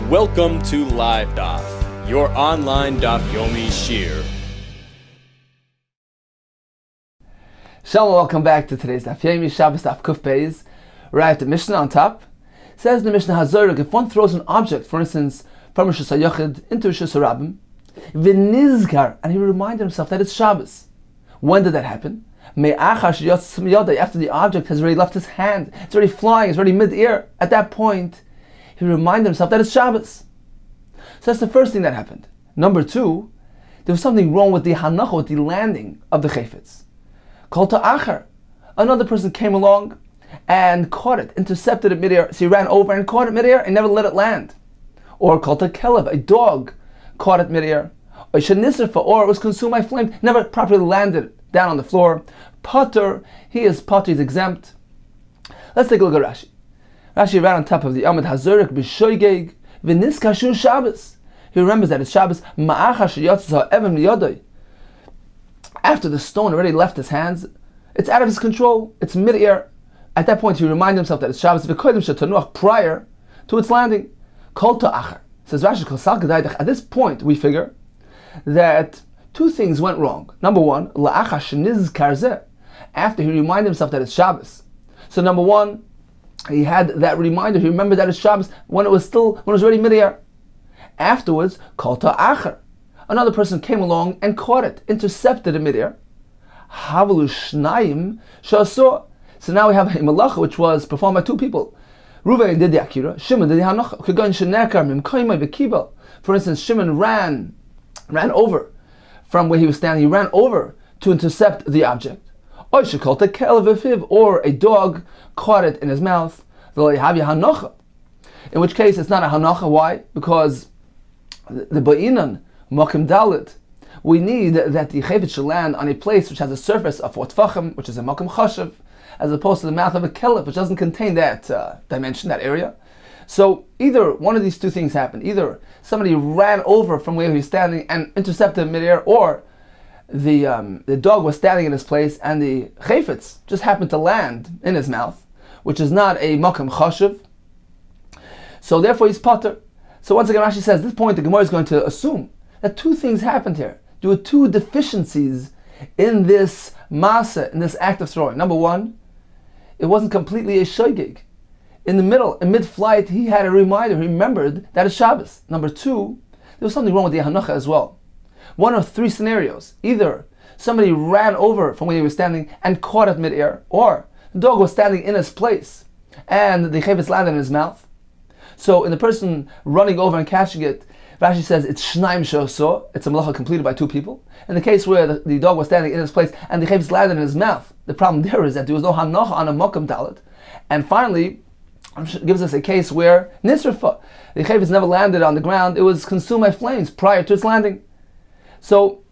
Welcome to LiveDaf, your online Daf Yomi Shiur. Shalom, welcome back to today's Daf Yomi Shabbos Daf Kuf Beis. Right at the Mishnah on top. Says the Mishnah Hazorek, if one throws an object, for instance, from Rosh Hashanah into Rosh Hashanah, v'nizkar, and he reminded himself that it's Shabbos. When did that happen? After the object has already left his hand, it's already flying, it's already mid-air. At that point, he reminded himself that it's Shabbos. So that's the first thing that happened. Number two, there was something wrong with the hanacha, with the landing of the chayfetz. Kol ta'achar, another person came along and caught it, intercepted it mid-air. So he ran over and caught it mid-air and never let it land. Or kol ta'kelev, a dog caught it mid-air. Or it was consumed by flame, never properly landed down on the floor. Potter, he is exempt. Let's take a look at Rashi. Rashi ran on top of the Amud Hazorek b'shoygeg v'niskar shu Shabbos. He remembers that it's Shabbos. After the stone already left his hands, it's out of his control. It's mid-air. At that point, he reminded himself that it's Shabbos prior to its landing. Kol ta'achar. Says Rashi, at this point, we figure that two things went wrong. Number one, after he reminded himself that it's Shabbos. So number one, he had that reminder. He remembered that it's Shabbos when it was already mid-air. Afterwards, kol ta'achar, another person came along and caught it, intercepted it mid-air. Havelu shnayim shasor. So now we have a malacha which was performed by two people. Ruvain did the akira, Shimon did the hanacha. For instance, Shimon ran over from where he was standing. He ran over to intercept the object. Or a dog caught it in his mouth. In which case it's not a hanacha. Why? Because the ba'inan makim dalit, we need that the chayfetz should land on a place which has a surface of 4 tfachim, which is a makim chashav, as opposed to the mouth of a kelef, which doesn't contain that dimension, that area. So either one of these two things happened. Either somebody ran over from where he was standing and intercepted him midair, or the dog was standing in his place and the chayfetz just happened to land in his mouth, which is not a makom chashiv. So therefore he's potter. So once again Rashi says, at this point the Gemara is going to assume that two things happened here. There were two deficiencies in this masa, in this act of throwing. Number one, it wasn't completely a shoygig. In the middle, in mid-flight, he had a reminder, he remembered that it's Shabbos. Number two, there was something wrong with the hanacha as well. One of three scenarios. Either somebody ran over from where he was standing and caught it mid-air, or the dog was standing in his place and the chayfetz landed in his mouth. So in the person running over and catching it, Rashi says it's shnaim she'oso, it's a malacha completed by two people. In the case where the dog was standing in his place and the chayfetz landed in his mouth, the problem there is that there was no hanacha on a makam dalet. And finally, gives us a case where nisrafa, the chayfetz never landed on the ground, it was consumed by flames prior to its landing. So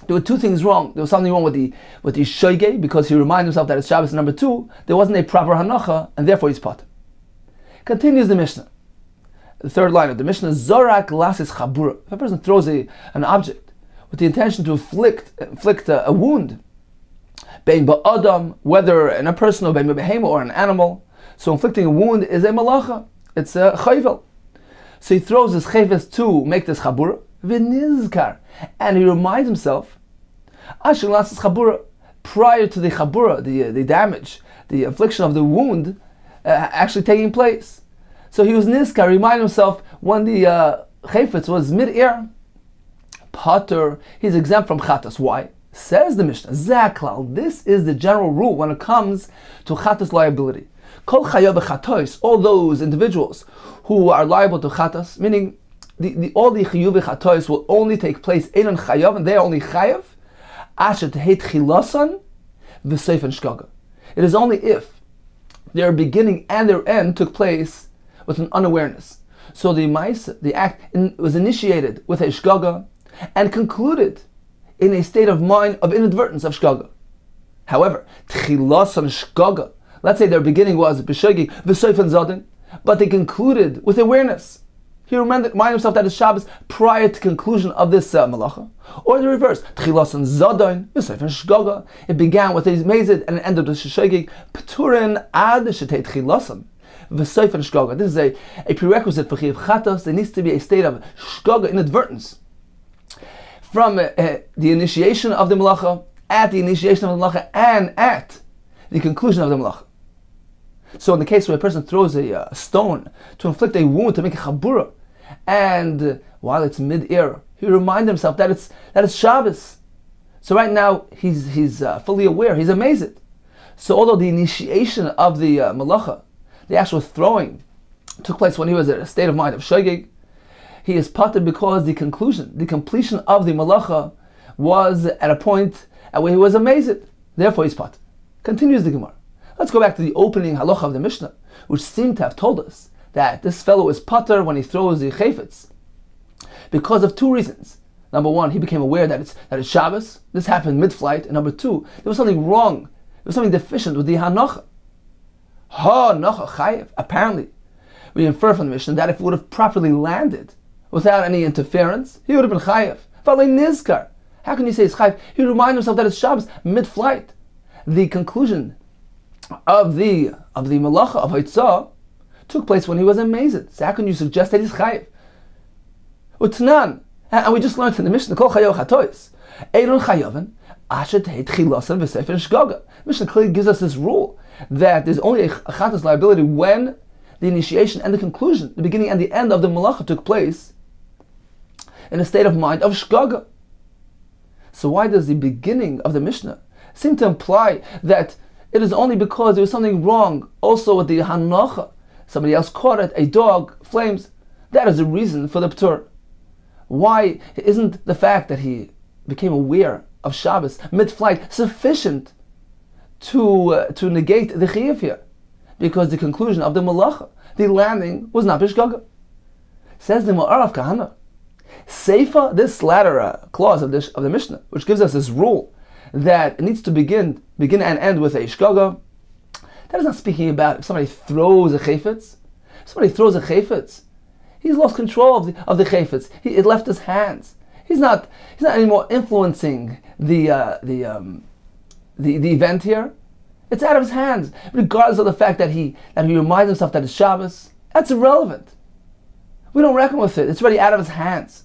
there were two things wrong. There was something wrong with the shoygei, because he reminded himself that it's Shabbos. Number two, there wasn't a proper hanacha, and therefore he's potter. Continues the Mishnah. The third line of the Mishnah, Zorak lasis chabura. If a person throws an object with the intention to inflict a wound, bein ba'adam, whether in a person or bein b'behema or an animal, so inflicting a wound is a malacha. It's a chayvel. So he throws his chayves to make this chabura, v'nizkar, and he reminds himself, asher lasis chabura, prior to the chabura, the damage, the infliction of the wound actually taking place. So he was nizkar, reminded himself when the chayfetz was mid-air. Potter, he's exempt from chatas. Why? Says the Mishnah, zaklal, this is the general rule when it comes to chatas liability. Kol chayav v'chatois, all those individuals who are liable to chatas, meaning all the chiyuv v'chatois will only take place in an chayav, and they are only chayav, asher tehet chilasan v'seifan shkaga. It is only if their beginning and their end took place with an unawareness. So the act was initiated with a shkaga and concluded in a state of mind of inadvertence of shkaga. However, tchilasan shkaga, let's say their beginning was b'shogig v'soifan zadin, but they concluded with awareness. He reminded himself that it's Shabbos prior to conclusion of this malacha. Or the reverse, tchilasan zadin v'soifan shkaga. It began with a mazid and it ended with shogig. P'turin ad shetei tchilasan. v'soif and shgaga. This is a prerequisite for chiyuv chatos. There needs to be a state of shgaga, inadvertence, from the initiation of the malacha, at the initiation of the malacha, and at the conclusion of the malacha. So in the case where a person throws a stone to inflict a wound, to make a chabura, and while it's mid-air, he reminds himself that it's Shabbos. So right now he's fully aware, he's amazed. So although the initiation of the malacha, the actual throwing, took place when he was in a state of mind of shogeg, he is patur because the completion of the malacha was at a point at where he was amazed. Therefore he's patur. Continues the Gemara. Let's go back to the opening halacha of the Mishnah, which seemed to have told us that this fellow is patur when he throws the chayfetz, because of two reasons. Number one, he became aware that it's Shabbos. This happened mid-flight. And number two, there was something wrong. There was something deficient with the hanacha. Ha-nacha chayev. Apparently, we infer from the Mishnah that if it would have properly landed without any interference, he would have been chayev. V'alei nizkar. How can you say it's chayev? He reminded himself that it's Shabbos mid-flight. The conclusion of the malacha of Haitzah took place when he was amazed. So how can you suggest that he's chayev? Utnan. And we just learned in the Mishnah, Kol chayoch hatois, Eidon chayoven, asher tehet chilasan v'sefer shgaga. Mishnah clearly gives us this rule that there's only a chatas liability when the initiation and the conclusion, the beginning and the end of the malacha took place in a state of mind of shgaga. So why does the beginning of the Mishnah seem to imply that it is only because there was something wrong also with the hanacha? Somebody else caught it, a dog, flames. That is the reason for the p'tur. Why isn't the fact that he became aware of Shabbos mid-flight sufficient to negate the chiyuv here? Because the conclusion of the malacha, the landing, was not bishgaga. Says the Ma'ar of Kahana. Seifa, this latter clause of the Mishnah, which gives us this rule that it needs to begin and end with a shgaga, that is not speaking about if somebody throws a chayfetz. If somebody throws a chayfetz, he's lost control of the chayfetz. It left his hands. He's not anymore influencing the event here. It's out of his hands, regardless of the fact that he reminds himself that it's Shabbos. That's irrelevant. We don't reckon with it. It's already out of his hands.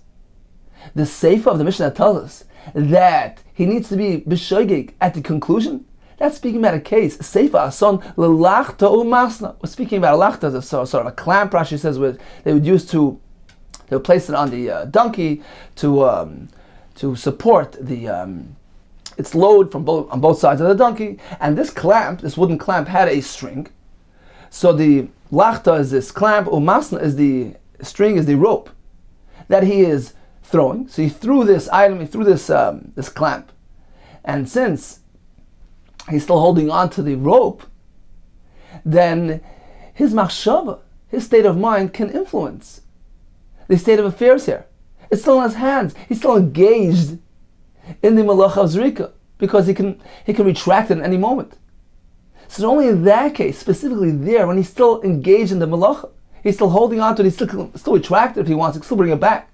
The seifa of the Mishnah tells us that he needs to be b'shogeg at the conclusion. That's speaking about a case. Seifa ason lelachta u'masna. We're speaking about a lachta, as sort of a clamp. Rashi says they would place it on the donkey to support its load on both sides of the donkey. And this wooden clamp, had a string. So the lachta is this clamp, u'masna is the string, is the rope that he is throwing. So he threw this item, this clamp, and since he's still holding on to the rope, then his machshava, his state of mind, can influence the state of affairs here. It's still in his hands. He's still engaged in the malacha of zrika, because he can retract it at any moment. So only in that case, specifically there, when he's still engaged in the malacha, he's still holding on to it, he's still retract it if he wants, he can still bring it back.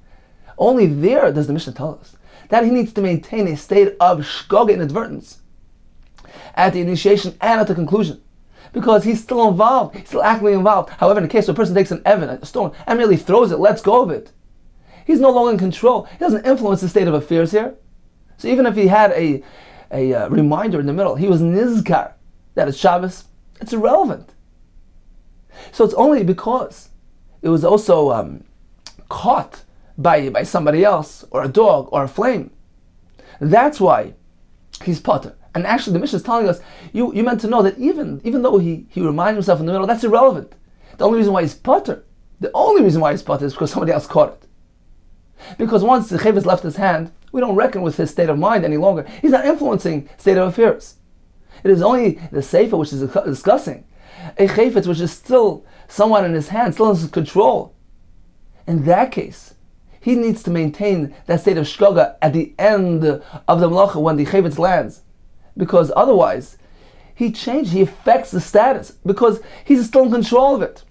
Only there does the Mishnah tell us that he needs to maintain a state of shgaga, inadvertence, at the initiation and at the conclusion, because he's still involved, he's still actively involved. However, in the case where a person takes an evan, a stone, and merely throws it, lets go of it, he's no longer in control. He doesn't influence the state of affairs here. So even if he had a reminder in the middle, he was nizkar that it's Shabbos, it's irrelevant. So it's only because it was also caught by somebody else, or a dog, or a flame. That's why he's patur. And actually the Mishnah is telling us, you meant to know that even though he reminded himself in the middle, that's irrelevant. The only reason why he's patur is because somebody else caught it. Because once the chayvus left his hand, we don't reckon with his state of mind any longer. He's not influencing state of affairs. It is only the seifa which is discussing a chayfetz which is still somewhat in his hand, still in his control. In that case, he needs to maintain that state of shgaga at the end of the malacha when the chayvus lands, because otherwise he affects the status, because he's still in control of it.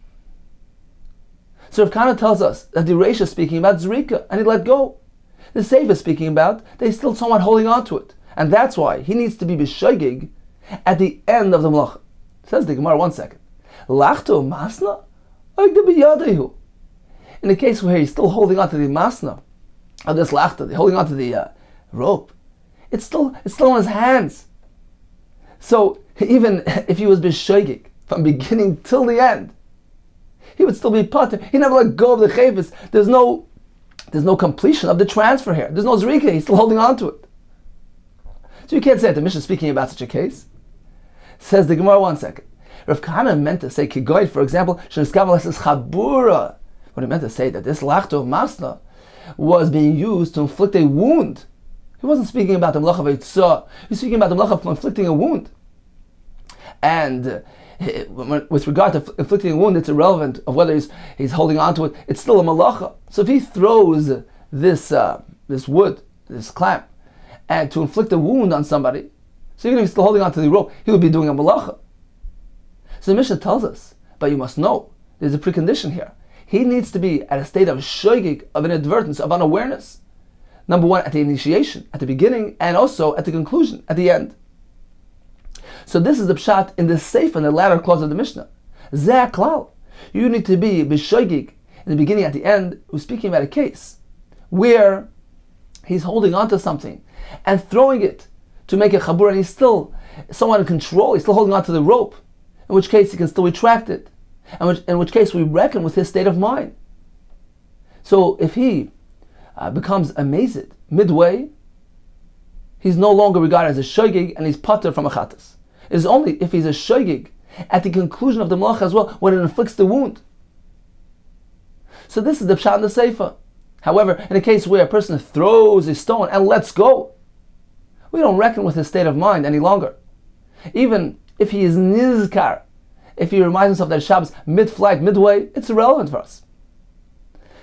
So Rav Kahana tells us that the Reisha is speaking about zrika, and he let go. The Seifa is speaking about they're still somewhat holding on to it, and that's why he needs to be b'shogeg at the end of the malacha. Says the Gemara, 1 second. Lachto masna, biyadahu. In the case where he's still holding on to the masna of this lachta, holding on to the rope, it's still in his hands. So even if he was b'shoigig from beginning till the end, he would still be pater. He never let go of the chayvus. There's no completion of the transfer here. There's no zrika. He's still holding on to it. So you can't say that the Mishnah is speaking about such a case. Says the Gemara, one second. Rav Kahana meant to say kigoy, for example, sheniskaval says chabura. What he meant to say that this lachto of masna was being used to inflict a wound. He wasn't speaking about the melacha of eitzah. He's speaking about the melacha of inflicting a wound. And with regard to inflicting a wound, it's irrelevant of whether he's holding on to it. It's still a malacha. So if he throws this wood, this clamp, and to inflict a wound on somebody, so even if he's still holding on to the rope, he would be doing a malacha. So the Mishnah tells us, but you must know, there's a precondition here. He needs to be at a state of shoigig, of inadvertence, of unawareness. Number one, at the initiation, at the beginning, and also at the conclusion, at the end. So this is the pshat in the seif and the latter clause of the Mishnah. Zeh klal. You need to be b'shoigig in the beginning, at the end. We're speaking about a case where he's holding on to something and throwing it to make a chabur, and he's still somewhat in control. He's still holding on to the rope, in which case he can still retract it, in which case we reckon with his state of mind. So if he becomes amazed midway, he's no longer regarded as a shoigig, and he's pater from a chatas. It is only if he's a shoigig at the conclusion of the malacha as well, when it inflicts the wound. So this is the pshat in the seifa. However, in a case where a person throws a stone and lets go, we don't reckon with his state of mind any longer. Even if he is nizkar, if he reminds himself that Shabbos mid-flight, midway, it's irrelevant for us.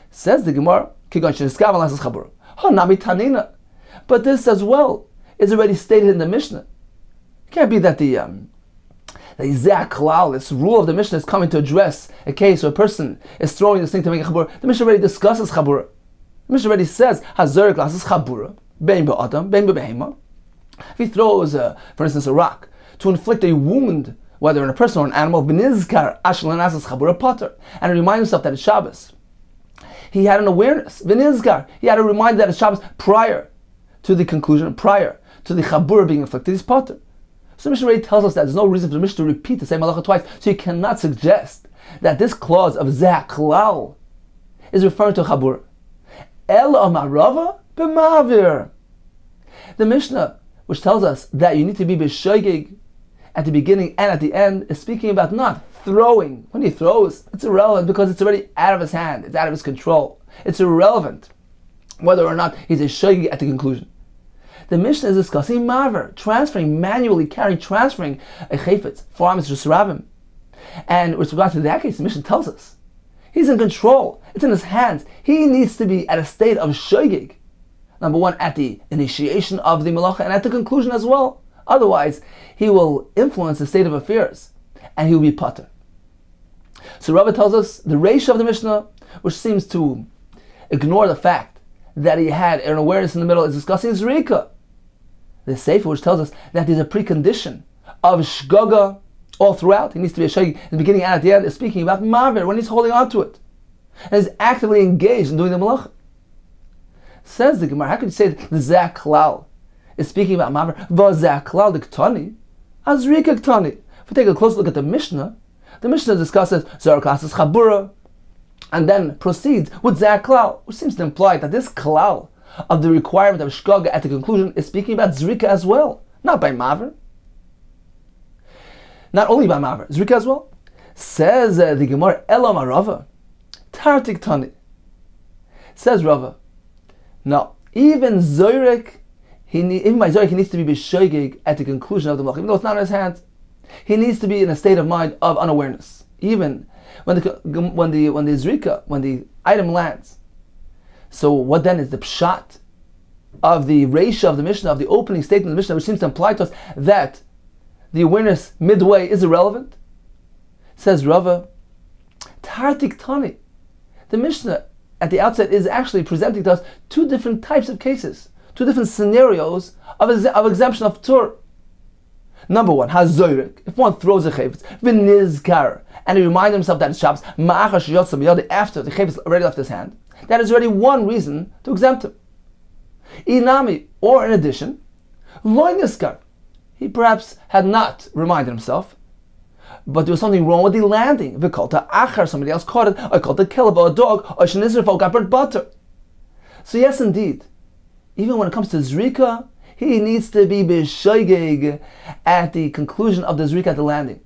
Says the Gemara, but this as well is already stated in the Mishnah. It can't be that the Zeh Klal, this rule of the Mishnah, is coming to address a case where a person is throwing this thing to make a chabura. The Mishnah already discusses chabura. The Mishnah already says, Hazar Glas is chabura, bein ba'adam, bein ba'behema. If he throws, for instance, a rock to inflict a wound, whether in a person or an animal, v'nizkar ashlan asas chabura potter, and remind himself that it's Shabbos. He had an awareness, v'nizkar. He had to remind that it's Shabbos prior to the conclusion, prior to the chabura being inflicted. He's potter. So the Mishnah already tells us that there's no reason for the Mishnah to repeat the same halacha twice. So you cannot suggest that this clause of Zeh Klal is referring to chabura. El amarava b'mavir. The Mishnah, which tells us that you need to be b'shoigig at the beginning and at the end, is speaking about not throwing. When he throws, it's irrelevant because it's already out of his hand. It's out of his control. It's irrelevant whether or not he's a shoigig at the conclusion. The Mishnah is discussing maver, transferring, manually transferring a chayfetz, 4 amas jusravim. And with regard to that case, the Mishnah tells us he's in control. It's in his hands. He needs to be at a state of shoigig. Number one, at the initiation of the malacha and at the conclusion as well. Otherwise, he will influence the state of affairs and he will be pater. So Rava tells us the ratio of the Mishnah, which seems to ignore the fact that he had an awareness in the middle, is discussing zrika. The sefer, which tells us that there's a precondition of shgaga all throughout. He needs to be a shagig in the beginning and at the end, is speaking about maver, when he's holding on to it and is actively engaged in doing the malacha. Says the Gemara, how could you say that the Zeh Klal is speaking about maver? V'zeh Klal the ktani, azrika ktani. If we take a close look at the Mishnah discusses Zor Klasses Chabura, and then proceeds with Zeh Klal, which seems to imply that this Klal of the requirement of shgaga at the conclusion is speaking about zrika as well, not by maver. Not only by maver, zrika as well. Says the Gemara, Elam Rava, Tartik Tani. Says Rava, no, even Zoyrek, even by Zoyrek, he needs to be b'shoigig at the conclusion of the malach, even though it's not in his hands. He needs to be in a state of mind of unawareness, even when the zrika, when the item lands. So what then is the pshat of the reisha of the Mishnah, of the opening statement of the Mishnah, which seems to imply to us that the awareness midway is irrelevant? Says Rava, Tartik Tani. The Mishnah at the outset is actually presenting to us 2 different types of cases, 2 different scenarios of exemption of Tur. Number one, hazoyrek. If one throws a chayvetz, v'nizkar, and he reminds himself that it's Shabbos, ma'achar sheyotzam yodeh, after the chayvetz already left his hand, that is already one reason to exempt him. Inami, or in addition, loy nizkar. He perhaps had not reminded himself, but there was something wrong with the landing. V'kolta achar, somebody else caught it. I called a kelab, or a dog, or shenizrafo got burnt butter. So yes, indeed, even when it comes to zrika, he needs to be b'shoigeg at the conclusion of the zrika at the landing.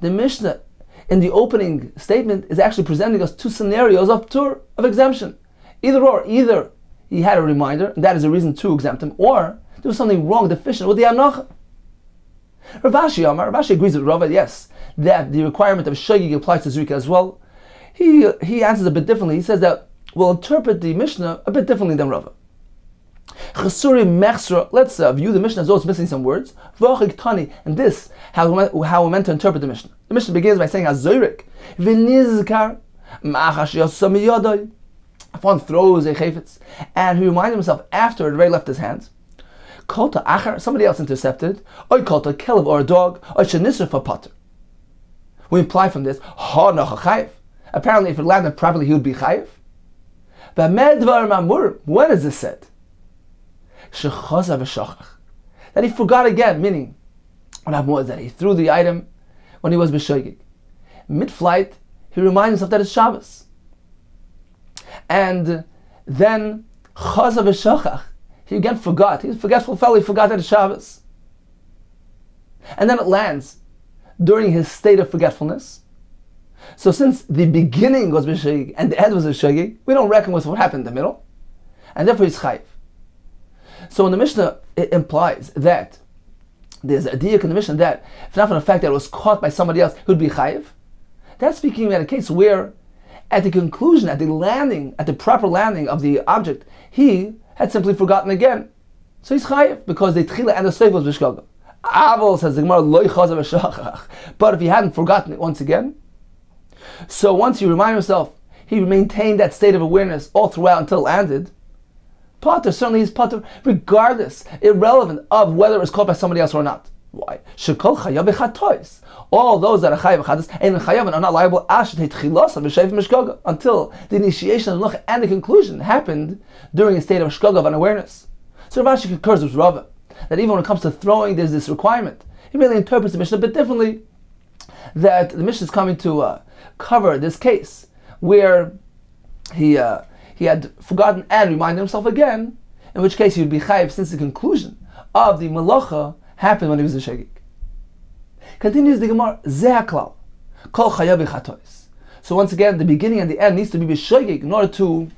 The Mishnah, in the opening statement, is actually presenting us two scenarios of ptur, of exemption. Either he had a reminder, and that is a reason to exempt him, or there was something wrong, deficient with the hanacha. Rav Ashi agrees with Rava, yes, that the requirement of shoigeg applies to zrika as well. He answers a bit differently. He says that we'll interpret the Mishnah a bit differently than Rava. Chesuri mechsra. Let's view the Mishnah as though it's missing some words. And this, how we're meant to interpret the Mishnah. The Mishnah begins by saying hazoyrek v'nizkar ma'achar sheyotzam yodeh. If one throws a chayvetz and he reminded himself after it already left his hands, kolta achar, somebody else intercepted, or kolta kelab, or a dog, or shenisraf pater. We imply from this ha nacha chayiv. Apparently, if it landed properly, he would be chayiv. But medvar mamur. When is this said? That he forgot again, meaning what happened was that he threw the item when he was b'shoigeg. Mid-flight, he reminded himself that it's Shabbos. And then chazav v'shachach, he again forgot. He's a forgetful fellow, he forgot that it's Shabbos. And then it lands during his state of forgetfulness. So since the beginning was b'shoigeg and the end was b'shoigeg, we don't reckon with what happened in the middle. And therefore he's chayiv. So in the Mishnah, it implies that there's a diuk in the Mishnah that, if not for the fact that it was caught by somebody else who'd be chayiv, that's speaking about a case where, at the conclusion, at the proper landing of the object, he had simply forgotten again. So he's chayiv, because the tchila and the seif was b'shkoga. Avol, says the Gemara, loy chazav v'shachach. But if he hadn't forgotten it once again, so once he reminded himself, he maintained that state of awareness all throughout until it landed, Potter, certainly he's Potter, regardless, irrelevant of whether it was caught by somebody else or not. Why? Shekol chayav b'chatois. All those that are chayav b'chatos and chayav are not liable until the initiation of the luch and the conclusion happened during a state of shkoga, of unawareness. So Rav Ashi concurs with Rava that even when it comes to throwing, there's this requirement. He really interprets the Mishnah a bit differently. That the Mishnah is coming to cover this case where he had forgotten and reminded himself again, in which case he would be chayiv since the conclusion of the malacha happened when he was a shegig. Continues the Gemara, zeh haklal, kol chayav b'chatois. So once again, the beginning and the end needs to be b'shegig in order to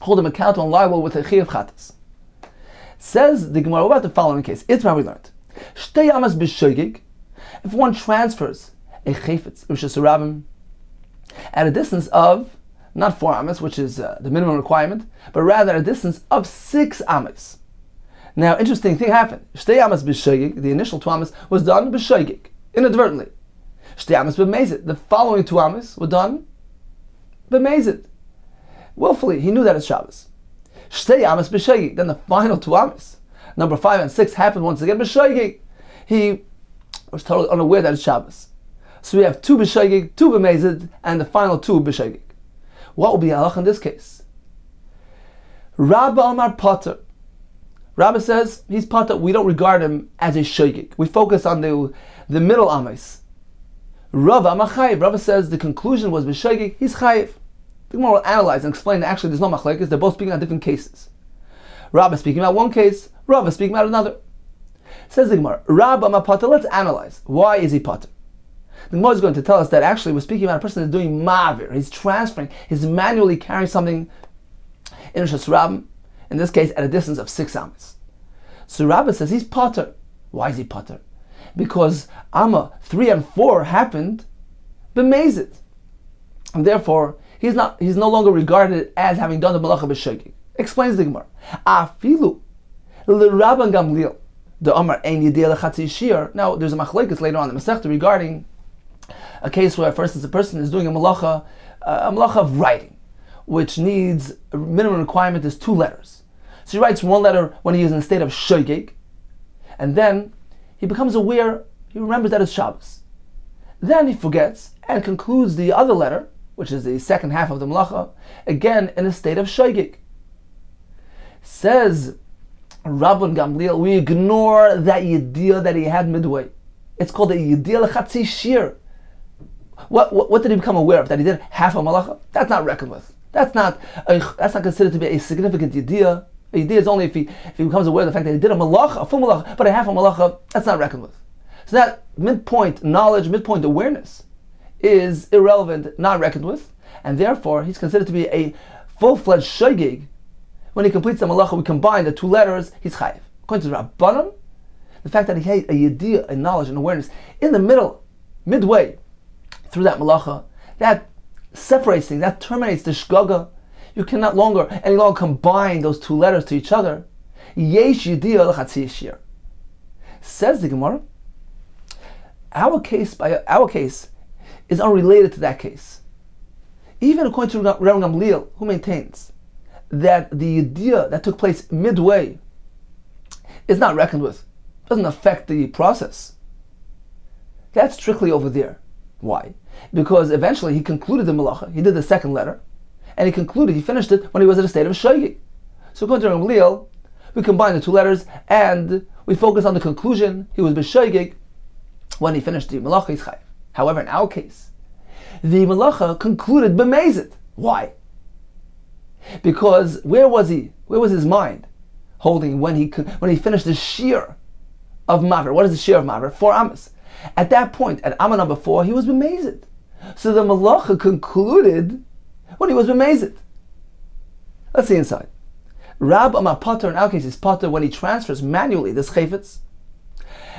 hold him accountable and liable with a chayav chatos. Says the Gemara, what about the following case? It's where we learned. Shtei amas b'shegig, if one transfers a chayfetz, rishus rabim, at a distance of not 4 amas, which is the minimum requirement, but rather at a distance of 6 amas. Now, interesting thing happened. Shtei amas b'shegig, the initial 2 amas, was done b'shegig, inadvertently. Shtei amas b'mezid, the following 2 amas were done b'mezid. Willfully, he knew that it's Shabbos. Shtei amas b'shegig, then the final 2 amas, number 5 and 6, happened once again b'shegig. He was totally unaware that it's Shabbos. So we have 2 b'shegig, 2 b'mezid, and the final 2 b'shegig. What will be halach in this case? Rabba Amar Potter. Rabba says he's Potter. We don't regard him as a shogeg. We focus on the middle amas. Rava Amar Chayiv. Rabba says the conclusion was b'shogeg. He's chayiv. The Gemara will analyze and explain that actually there's no machlekes. They're both speaking about different cases. Rabba speaking about one case. Rava speaking about another. Says the Gemara, Rabba Amar Potter. Let's analyze. Why is he Potter? The Gemara is going to tell us that actually we're speaking about a person who's doing ma'avir. He's transferring, he's manually carrying something in Rishus Rabim, in this case at a distance of 6 amas. So Rabbi says he's Potter. Why is he Potter? Because Amma 3 and 4 happened b'mezid. And therefore, he's no longer regarded as having done the malacha b'shogeg. Explains the Gemara. Afilu l'Rabban Gamliel the Amar ein yedei lechatzi shiur. Now there's a machlekes later on in the Masechta regarding a case where, for instance, a person is doing a malacha of writing, which needs a minimum requirement is 2 letters. So he writes 1 letter when he is in a state of shogeg, and then he becomes aware, he remembers that it's Shabbos. Then he forgets and concludes the other letter, which is the second half of the Malacha, again in a state of Shaygig. Says Rabban Gamliel, we ignore that Yediyah that he had midway. It's called a Yediyah L'Chatzi Shir. What did he become aware of? That he did half a Malacha? That's not reckoned with. That's not considered to be a significant Yediyah. A Yediyah is only if he becomes aware of the fact that he did a Malacha, a full Malacha, but a half a Malacha, that's not reckoned with. So that midpoint knowledge, midpoint awareness is irrelevant, not reckoned with, and therefore he's considered to be a full-fledged Shaygig. When he completes the Malacha, we combine the two letters, he's Chayiv. According to Rabbanim, the fact that he had a Yediyah, a knowledge and awareness, in the middle, midway, through that Malacha, that separates things, that terminates the Shgaga. You cannot any longer combine those two letters to each other. Yesh Yediyah L'Chatzi Shir. Says the Gemara, our case is unrelated to that case. Even according to Rabban Gamliel, who maintains that the Yediyah that took place midway is not reckoned with, doesn't affect the process. That's strictly over there. Why? Because eventually he concluded the Malacha, he did the second letter, and he finished it when he was in a state of Shaygig. So according to Rabban Gamliel, we combine the two letters and we focus on the conclusion. He was b'Shaygig when he finished the Malacha, he's Chayiv. However, in our case, the Malacha concluded b'Mezid. Why? Because where was he? Where was his mind holding when he finished the Shiur of Maver? What is the Shiur of Maver? 4 Amos. At that point, at Amma number 4, he was b'Mezid. So the Malacha concluded when he was b'Mezid. Let's see inside. Rab Amar Pater, in our case, is Pater when he transfers manually this Chayfetz,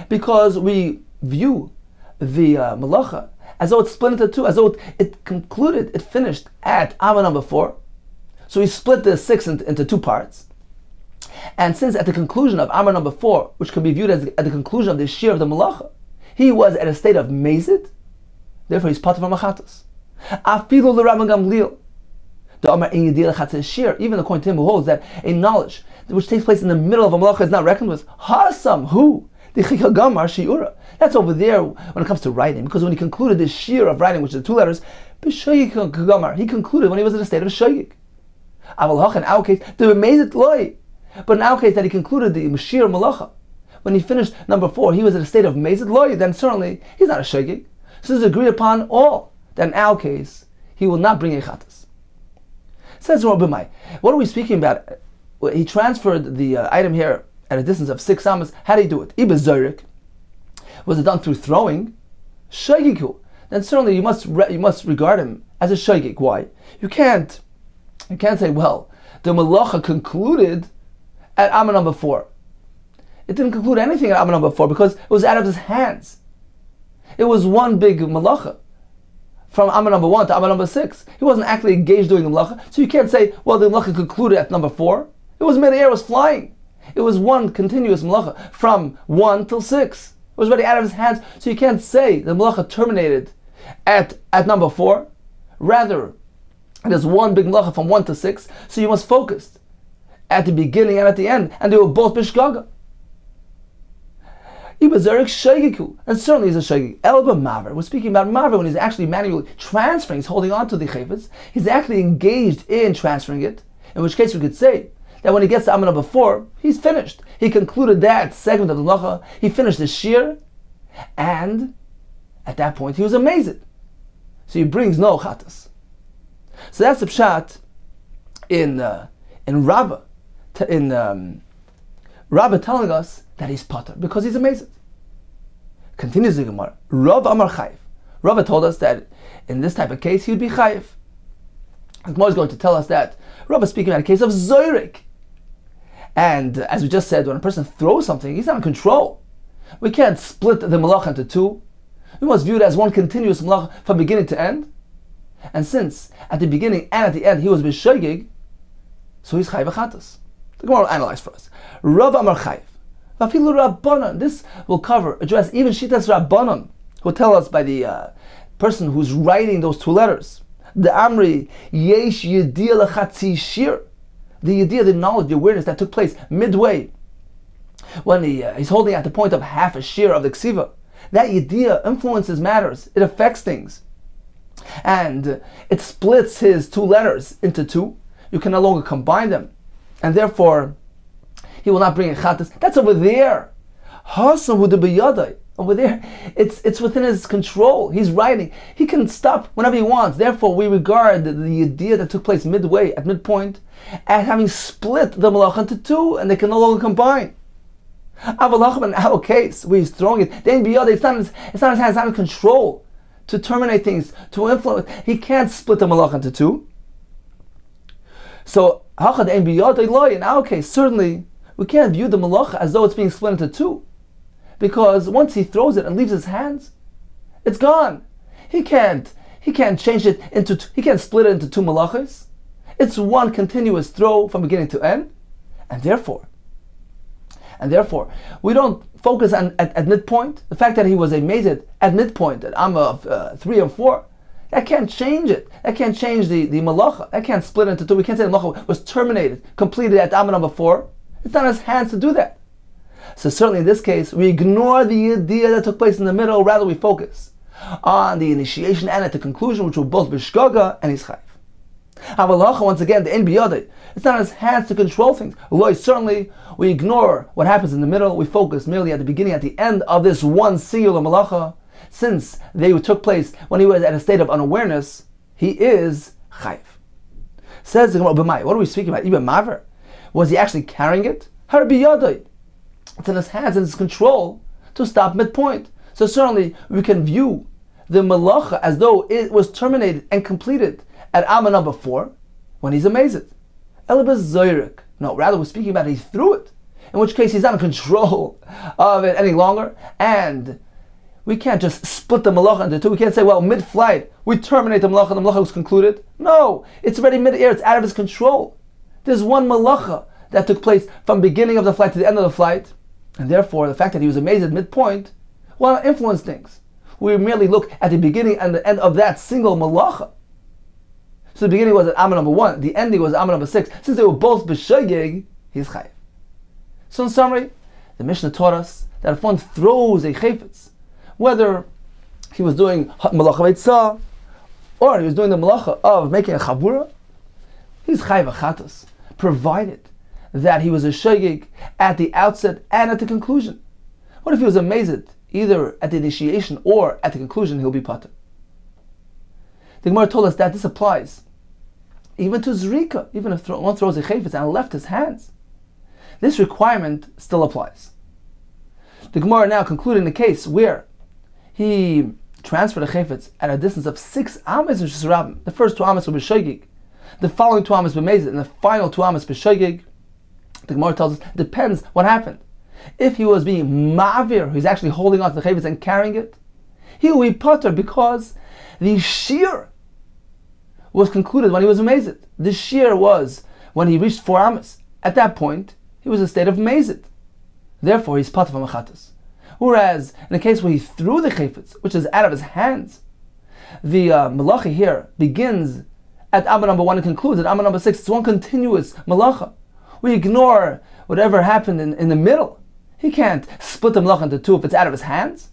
because we view the Malacha as though it's split into two, as though it finished at Amma number 4. So he split the 6 into 2 parts. And since at the conclusion of Amma number 4, which can be viewed as at the conclusion of the Shiur of the Malacha, he was at a state of Mezid, therefore he's Pater from Achatos. Afilu l'Rabban Gamliel, the Amar ein Yediyah L'Chatzi Shir, even according to him who holds that a knowledge which takes place in the middle of a Malacha is not reckoned with. Hasam, who? The Chikha Gamar Shiura. That's over there when it comes to writing, because when he concluded the Shiur of writing, which is the 2 letters, he concluded when he was in a state of Shaygig. In our case, the Mezid Loi. But in our case, that he concluded the Shiur Malacha, when he finished number 4, he was in a state of Mezid Loi, then certainly he's not a Shaygig. So it's agreed upon all that in our case, he will not bring a Chatas. Says Rabbi, what are we speaking about? He transferred the item here at a distance of 6 amas. How did he do it? Ibe Zorik. Was it done through throwing? Shaygiku. Then certainly you must regard him as a shaygig. Why? You can't say, well, the Malacha concluded at Amma number 4. It didn't conclude anything at Amma number 4 because it was out of his hands. It was one big Malacha. From Amma number 1 to Amma number 6. He wasn't actually engaged doing the Malacha. So you can't say, well, the Malacha concluded at number 4. It was mid-air, it was flying. It was one continuous Malacha from 1 till 6. It was already out of his hands. So you can't say the Malacha terminated at number 4. Rather, it is one big Malacha from 1 to 6. So you must focus at the beginning and at the end. And they were both Bishgaga. Ibazarik Shagiku, and certainly he's a Shagig. Elba Maver, we're speaking about Maver when he's actually manually transferring, he's holding on to the Chayfetz, he's actually engaged in transferring it, in which case we could say that when he gets to Amma number 4, he's finished. He concluded that segment of the Malacha, he finished the Shiur, and at that point he was amazed. So he brings no Chatas. So that's the Pshat in Rabbah, Rabbah telling us that he's Pater, because he's amazing. Continues the Gemara. Rav Amar Chayiv. Rabbah told us that in this type of case he would be Chayiv. The Gemara is going to tell us that Rabbah is speaking about a case of Zoyrik. And as we just said, when a person throws something, he's not in control. We can't split the Malacha into 2. We must view it as one continuous Malacha from beginning to end. And since at the beginning and at the end he was B'Shogig, so he's Chayiv Achatas. The Gemara will analyze for us. Rav Amar Chayiv. This will address even Shitas Rabbanon, who tell us by the person who's writing those 2 letters. The Amri Yesh Yediyah L'Chatzi Shir. The Yediyah, the knowledge, the awareness that took place midway when he's holding at the point of half a shear of the ksiva, that yediyah influences matters. It affects things. And it splits his two letters into two. You can no longer combine them. And therefore, he will not bring a chatas. That's over there. Over there, it's within his control. He's writing. He can stop whenever he wants. Therefore, we regard the idea that took place midway, at midpoint, as having split the malach into two, and they can no longer combine. Avalachim, in our case, where he's throwing it, then biyada, it's not in his hands, it's not in control to terminate things, to influence. He can't split the malach into two. So, in our case, certainly, we can't view the malach as though it's being split into two. Because once he throws it and leaves his hands, it's gone. He can't change it into, he can't split it into two malachas. It's one continuous throw from beginning to end. And therefore, we don't focus on at midpoint. The fact that he was amazed at midpoint, at Amma of 3 and 4, that can't change it. That can't change the malacha. That can't split into two. We can't say the malacha was terminated, completed at Amma number 4. It's not in his hands to do that. So certainly in this case, we ignore the idea that took place in the middle. Rather, we focus on the initiation and at the conclusion, which were both b'shgaga and ischayv. Avalacha, once again, the ein biyadei. It's not in his hands to control things. Certainly, we ignore what happens in the middle. We focus merely at the beginning, at the end of this one singular malacha. Since they took place when he was at a state of unawareness, he is chayv. Says the Gemara, what are we speaking about? Ibn Maver? Was he actually carrying it? Har biyadei. It's in his hands and his control to stop midpoint. So certainly we can view the malacha as though it was terminated and completed at Amma number 4 when he's amazed. Elabas zoyrek. No, rather we're speaking about he threw it, in which case he's not in control of it any longer, and we can't just split the malacha into two. We can't say, well, mid-flight we terminate the malacha was concluded. No, it's already mid-air, it's out of his control. There's one malacha that took place from beginning of the flight to the end of the flight. And therefore, the fact that he was amazed at midpoint will not influence things. We merely look at the beginning and the end of that single malacha. So the beginning was at Amma number 1, the ending was Amma number 6. Since they were both b'shogeg, he's chayiv. So in summary, the Mishnah taught us that if one throws a chayfetz, whether he was doing malacha veitzah or he was doing the malacha of making a chabura, he's chayiv achatos, provided that he was a shogeg at the outset and at the conclusion. What if he was amazed either at the initiation or at the conclusion? He'll be pater. The Gemara told us that this applies even to zrika, even if one throws a chayfetz and left his hands. This requirement still applies. The Gemara now concluding the case where he transferred a chayfetz at a distance of 6 amas in Shesarabim. The first 2 amas were b'shogeg, the following 2 amas b'mezid, and the final 2 amas b'shogeg. The Gemara tells us, depends what happened. If he was being ma'avir, he's actually holding on to the chayfetz and carrying it, he will be pater because the shiur was concluded when he was amazed. The shiur was when he reached 4 amas. At that point, he was in a state of amazed. Therefore, he's pater from achatos. Whereas, in the case where he threw the chayfetz, which is out of his hands, the malacha here begins at Amma number 1 and concludes at Amma number 6. It's one continuous malacha. We ignore whatever happened in the middle. He can't split the malacha into 2 if it's out of his hands.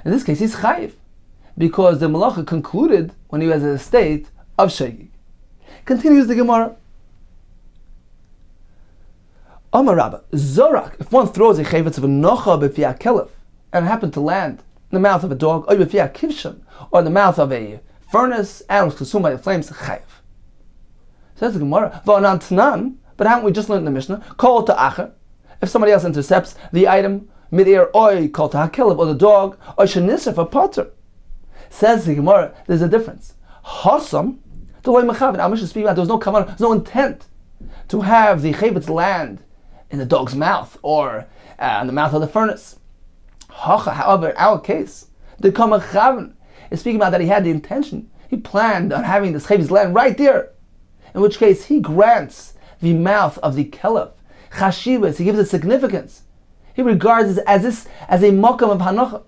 In this case, he's chayiv, because the malacha concluded when he was in a state of shogeg. Continues the Gemara. Amar Rabba, Zorak, if one throws a chayvetz of a nocha b'fi kelef and happened to land in the mouth of a dog, or b'fi kivshon, or in the mouth of a furnace, and was consumed by the flames, chayiv. Says the Gemara, v'anan tanan. But haven't we just learned in the Mishnah? Kol ta'acher. If somebody else intercepts the item, mid-air, oy, kol ta'hakelef, or the dog, or shenisr for potter. Says the Gemara, there's a difference. Hasam, the way Mechavit, our Mishnah speaks about, there was no kavanah, there's no intent to have the chayvetz land in the dog's mouth, or in the mouth of the furnace. However, in our case, the Kamachavin is speaking about that he had the intention, he planned on having this chayvetz land right there, in which case he grants the mouth of the kelef chashivas, he gives it significance. He regards it as a makam of hanacha.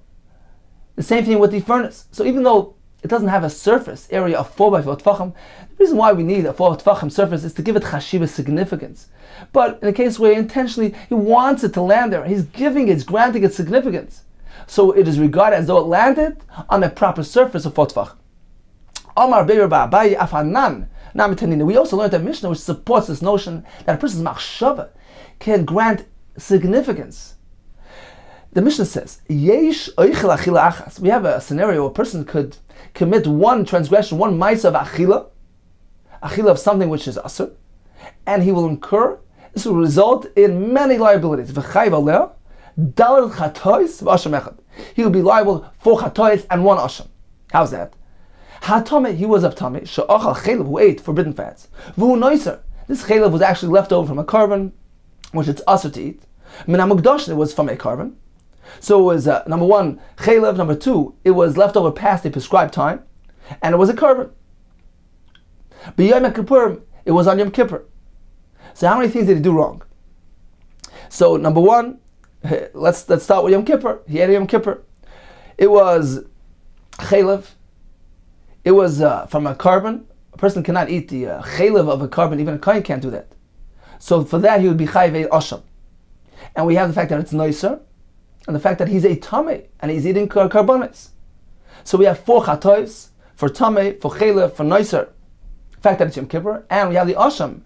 The same thing with the furnace. So even though it doesn't have a surface area of 4 by 4 tefachim. The reason why we need a 4 tefachim surface is to give it chashiva significance. But in a case where intentionally he wants it to land there, he's granting it significance. So it is regarded as though it landed on a proper surface of 4 tefachim. Amar Beir Ba'abayi Afanan. We also learned that Mishnah which supports this notion that a person's machshava can grant significance. The Mishnah says, Yesh oichel achila achas. We have a scenario where a person could commit one transgression, one ma'isa of achila of something which is asur, and he will incur, this will result in many liabilities. V'chayv aleh, dalel chatois v'asham echad. He will be liable for chatois and one asham. How's that? Hatame, he was uptame, she'achal chelev, who ate forbidden fats. V'hu noiser, this chelev was actually left over from a carbon, which it's asur to eat. Min hamukdash, it was from a carbon. So it was, number one, chelev, number two, it was left over past the prescribed time, and it was a carbon. B'yom Kippur, it was on Yom Kippur. So how many things did he do wrong? So number one, let's start with Yom Kippur. He ate Yom Kippur. It was chelev. It was from a carbon. A person cannot eat the chelev of a carbon. Even a kohen can't do that. So for that he would be chayv asham. And we have the fact that it's noiser, and the fact that he's a tameh and he's eating carbonates. So we have 4 chatois for tameh, for chelev, for noiser. The fact that it's Yom Kippur, and we have the asham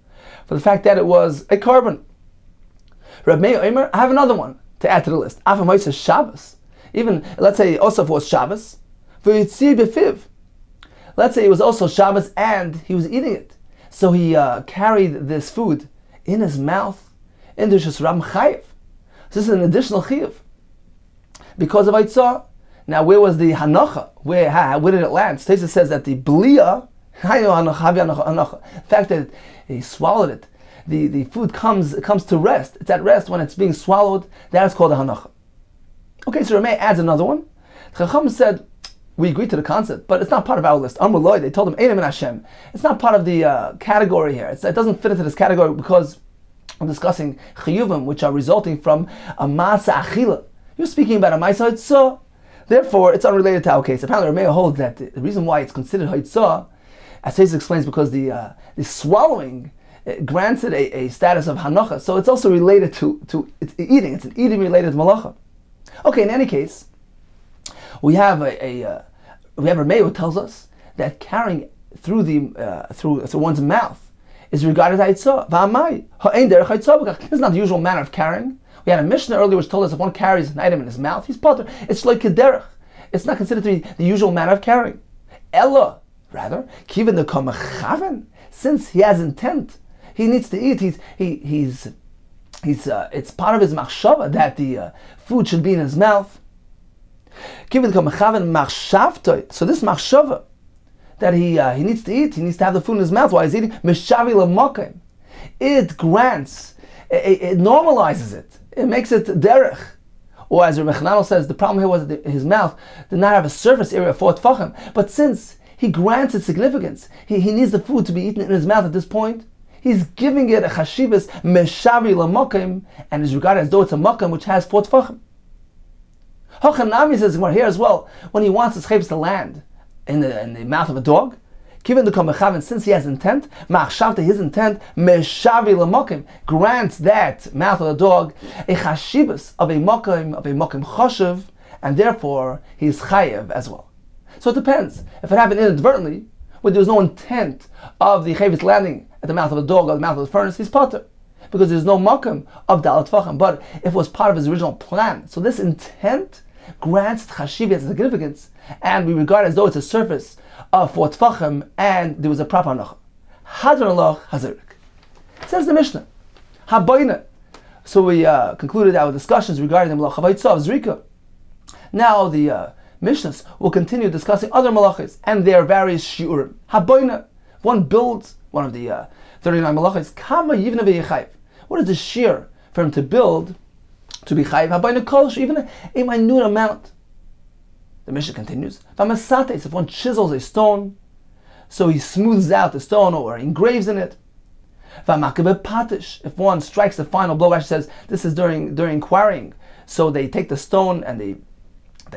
for the fact that it was a carbon. Reb Meir Omer, I have another one to add to the list. After Moisés Shabbos, even let's say also was Shabbos, v'yitzi b'fiv. Let's say it was also Shabbos and he was eating it, so he carried this food in his mouth into Shesram Chayiv. So this is an additional Chayiv because of Eitzah. Now, where was the Hanocha? Where did it land? Taisa says that the Blia, the fact that he swallowed it, the food comes to rest. It's at rest when it's being swallowed. That is called a Hanocha. Okay, so Rameh adds another one. Chacham said, we agree to the concept, but it's not part of our list. Amrullah, they told him, Einam in Hashem. It's not part of the category here. It doesn't fit into this category because I'm discussing chiyuvim, which are resulting from a masa achila. You're speaking about a ma'isa haitzah. Therefore, it's unrelated to our case. Apparently, Rameh holds that the reason why it's considered haitzah, as Taisa explains, because the swallowing grants it a status of hanocha. So it's also related to it's eating. It's an eating related malacha. Okay, in any case, we have Rameh who tells us that carrying through one's mouth is regarded as haitzah. This is not the usual manner of carrying. We had a Mishnah earlier which told us if one carries an item in his mouth, he's potter. It's like kederech. It's not considered to be the usual manner of carrying. Ella, rather, kiven the kamachaven, since he has intent, he needs to eat. It's part of his machshava that the food should be in his mouth. Kiven the kamachaven machshavtoi. So this machshava that he needs to eat, he needs to have the food in his mouth while he's eating. Meshavi l'makim. It grants, it normalizes it. It makes it derech. Or as Reb Chananel says, the problem here was that his mouth did not have a surface area for tefachim. But since he grants it significance, he needs the food to be eaten in his mouth at this point, he's giving it a chashivas meshavi l'makim, and is regarded as though it's a makim which has 4 tefachim. Hachanami says here as well, when he wants his chavis to land in the mouth of a dog, given the kamechavin, since he has intent, ma'achshavta, his intent, meshavi l'makim, grants that mouth of the dog a chashivas of a makim chashiv, and therefore he is chayev as well. So it depends. If it happened inadvertently, where there was no intent of the chavis landing at the mouth of a dog or the mouth of the furnace, he's potter, because there's no makim of dalat tefachim. But if it was part of his original plan, so this intent grants chashivas significance, and we regard it as though it's a surface of 4 tefachim, and there was a proper hanocha. Hadron Allah hazirik. Says the Mishnah, habayna. So we concluded our discussions regarding the malach havaitza of zrika. Now the Mishnahs will continue discussing other malachas and their various shiurim. Habayna. One builds one of the 39 malachas. Kama yivna v'yechayiv. What is the shear for him to build to be chayiv? Habayna kolish, even a minute amount. The Mishnah continues, if one chisels a stone, so he smooths out the stone or engraves in it. If one strikes the final blow, Rashi says this is during quarrying, so they take the stone and they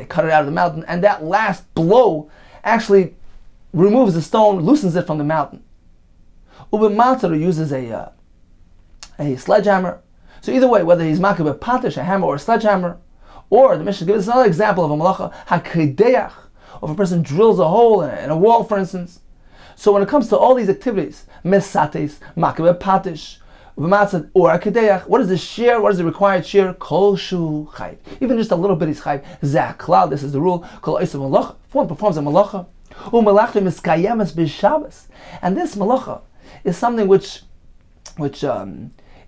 cut it out of the mountain, and that last blow actually removes the stone, loosens it from the mountain. Ubimatar uses a sledgehammer. So either way, whether he's makabeh patish, a hammer or a sledgehammer, or the Mishnah gives us another example of a malacha hakedeach, of a person drills a hole in a wall, for instance. So when it comes to all these activities, mesates, makabeh patish, or hakedeach, what is the shear? What is the required shear? Kol shu chayv. Even just a little bit is chayv. Zaklal. This is the rule. Kol oisav malacha. If one performs a malacha, u'malachtim miskayemes b'Shabbos, and this malacha is something which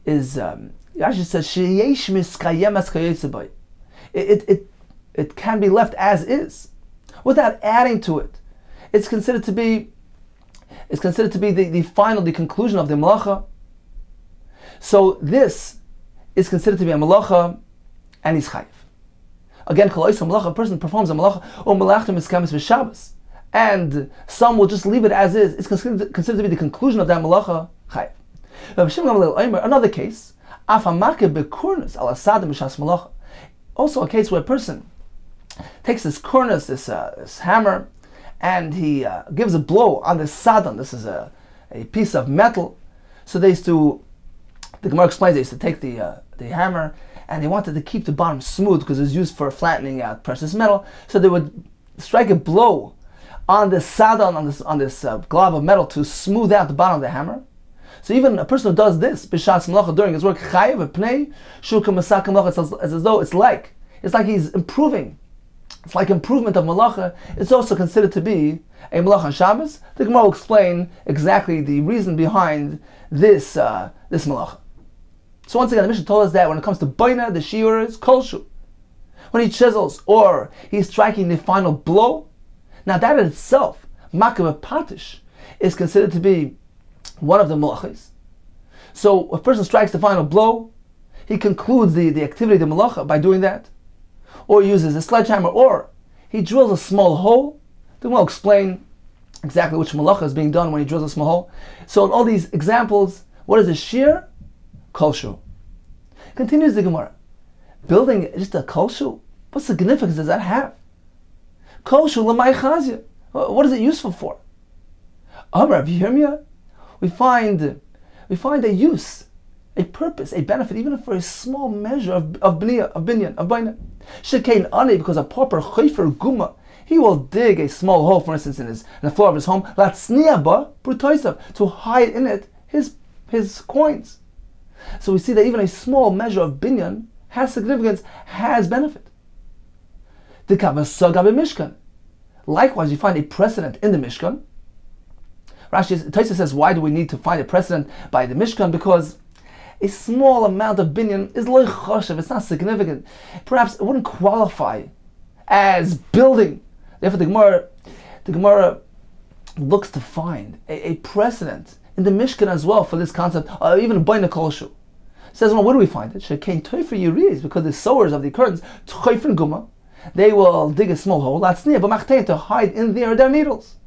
is Rashi says sheyesh miskayemes kayetzebay. It can be left as is, without adding to it. It's considered to be the conclusion of the malacha. So this is considered to be a malacha, and he's chayiv. Again, a person performs a malacha, or malachtim miskayemes b'Shabbos, and some will just leave it as is. It's considered to be the conclusion of that malacha, chayiv. Another case, also a case where a person takes this cornice, this hammer, and he gives a blow on the sadan. This is a piece of metal. So the Gemara explains, they used to take the hammer, and they wanted to keep the bottom smooth because it was used for flattening out precious metal. So they would strike a blow on the sadan, on this glob of metal, to smooth out the bottom of the hammer. So even a person who does this b'shas malacha during his work, chayiv v'pnei shulka masaka malacha, it's as though it's like he's improving. It's like improvement of malacha. It's also considered to be a malacha on Shabbos. The Gemara will explain exactly the reason behind this malacha. So once again, the Mishnah told us that when it comes to baina, the shiur is kolshu. When he chisels or he's striking the final blow, now that in itself, makabeh patish, is considered to be one of the malachas. So if a person strikes the final blow, he concludes the activity of the malacha by doing that, or he uses a sledgehammer, or he drills a small hole. Then we'll explain exactly which malacha is being done when he drills a small hole. So in all these examples, what is a shear? Kolshu. Continues the Gemara. Building just a kolshu, what significance does that have? Kolshu l'may chazia. What is it useful for? Amar Yirmiyah. We find a use, a purpose, a benefit, even for a small measure of binyan. Shekain ani, because a pauper chayfer guma, he will dig a small hole, for instance, in the floor of his home, latzniaba brutoisav, to hide in it his coins. So we see that even a small measure of binyan has significance, has benefit. The kavasaga b'mishkan. Likewise, you find a precedent in the Mishkan. Taisa says, why do we need to find a precedent by the Mishkan? Because a small amount of binyan is loy choshev, it's not significant. Perhaps it wouldn't qualify as building. Therefore, the Gemara looks to find a precedent in the Mishkan as well for this concept, or even baina kolshu. Says, well, where do we find it? Shekain toifer yiriz, because the sewers of the curtains, toifer guma, they will dig a small hole, to hide in there their needles.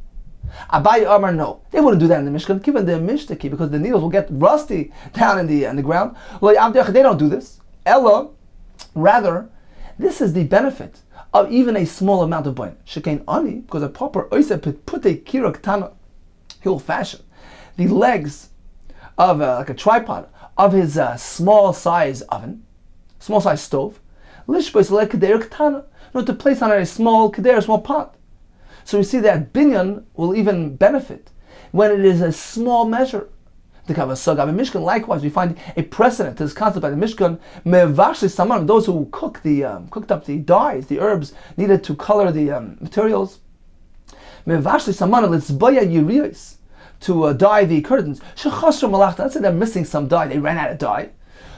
Abai Amar, no, they wouldn't do that in the Mishkan, given the Mishtaki, because the needles will get rusty down in the ground. They don't do this. Ella, rather, this is the benefit of even a small amount of bain. Shekain ani, because a pauper put a kirok tana, he will fashion the legs of like a tripod of his small size oven, small size stove, lishbos like kederok tana, to place on a small keder, small pot. So we see that binyan will even benefit when it is a small measure. The Kavasaga Mishkan, likewise, we find a precedent to this concept by the Mishkan. Mevashli Saman, those who cooked up the dyes, the herbs needed to color the materials. Mevashli Saman, let's buy yiriyos to dye the curtains. Shechasra malachta, let's say they're missing some dye, they ran out of dye.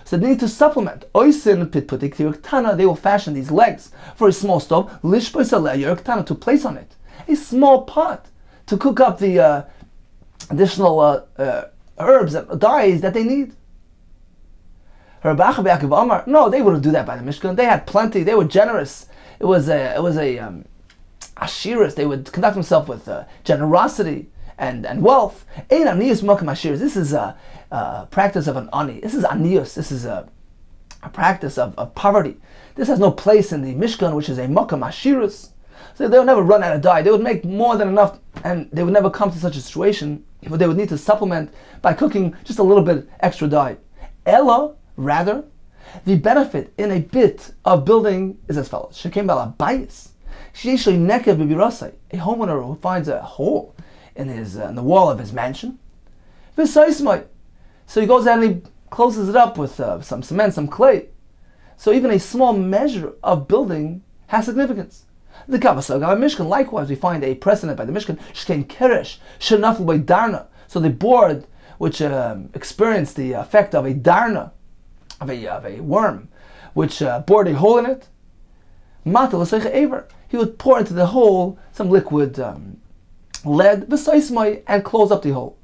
So they need to supplement. Oisin pitputik tana, they will fashion these legs for a small stove. Lishpoisaleh tana, to place on it a small pot to cook up the additional herbs and dyes that they need. No, they wouldn't do that by the Mishkan. They had plenty. They were generous. It was a ashiras. They would conduct themselves with generosity and wealth. This is a practice of an ani. This is anius. This is a practice of poverty. This has no place in the Mishkan, which is a makam ashiras. So they would never run out of dye. They would make more than enough, and they would never come to such a situation where they would need to supplement by cooking just a little bit extra dye. Ella, rather, the benefit in a bit of building is as follows. Shekem bala bayis. Sheishli nekev bibirasai. A homeowner who finds a hole in the wall of his mansion. V'saismai. So he goes out and he closes it up with some cement, some clay. So even a small measure of building has significance. The Kavasog of Mishkan, likewise, we find a precedent by the Mishkan, Shken Keresh, Shenafel by Darna. So the board, which experienced the effect of a Darna, of a worm, which bored a hole in it, he would pour into the hole some liquid lead, and close up the hole.